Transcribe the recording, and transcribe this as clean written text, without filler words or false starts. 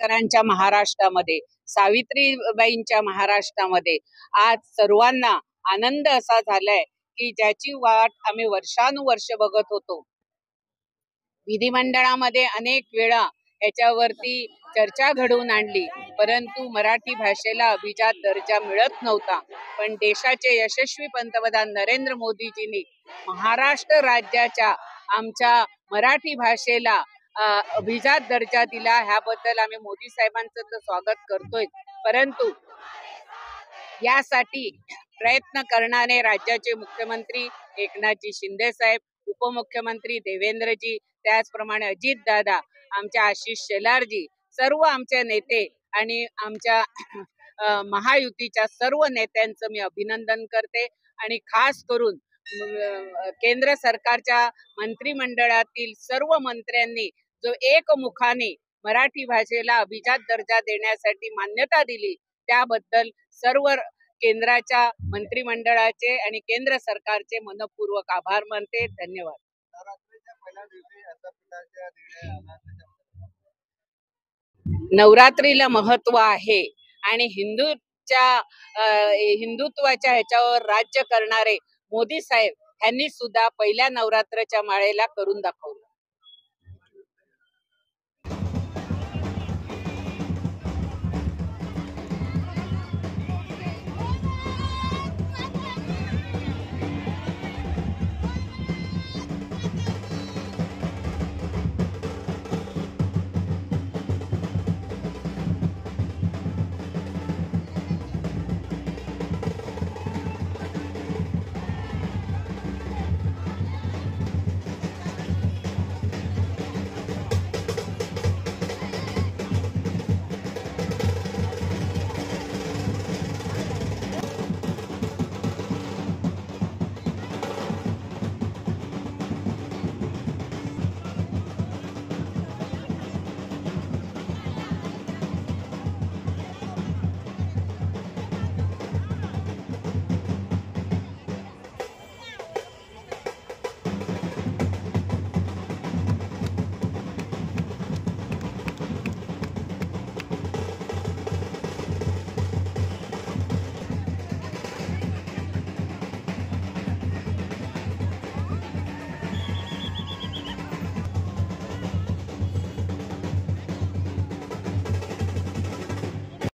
आंबेडकरांच्या महाराष्ट्रामध्ये, सावित्रीबाईंच्या महाराष्ट्रामध्ये आज सर्वांना आनंद असा झालाय की ज्याची वाट आम्ही वर्षानुवर्ष बघत होतो. विधिमंडळामध्ये अनेक वेळा याच्यावरती चर्चा घडवून आणली, परंतु मराठी भाषेला अभिजात दर्जा मिळत नव्हता. पण देशाचे यशस्वी पंतप्रधान नरेंद्र मोदीजींनी महाराष्ट्र राज्याच्या आमच्या मराठी भाषेला अभिजात दर्जा दिला. ह्याबद्दल आम्ही मोदी साहेबांचं तर स्वागत करतोय, परंतु यासाठी प्रयत्न करणारे राज्याचे मुख्यमंत्री एकनाथजी शिंदे साहेब, उपमुख्यमंत्री देवेंद्रजी, त्याचप्रमाणे अजित दादा, आमच्या आशिष शेलारजी, सर्व आमचे नेते आणि आमच्या महायुतीच्या सर्व नेत्यांचं मी अभिनंदन करते. आणि खास करून केंद्र सरकारच्या मंत्रिमंडळातील सर्व मंत्र्यांनी जो एकमुखाने मराठी भाषेला अभिजात दर्जा देण्यासाठी मान्यता दिली, त्याबद्दल सर्व केंद्राच्या मंत्रिमंडळाचे आणि केंद्र सरकारचे मनपूर्वक आभार मानते. धन्यवाद. नवरात्रीला महत्व आहे आणि हिंदुत्वाच्या ह्याच्यावर राज्य करणारे मोदी साहेब यांनी सुद्धा पहिल्या नवरात्रच्या माळेला करून दाखवलं.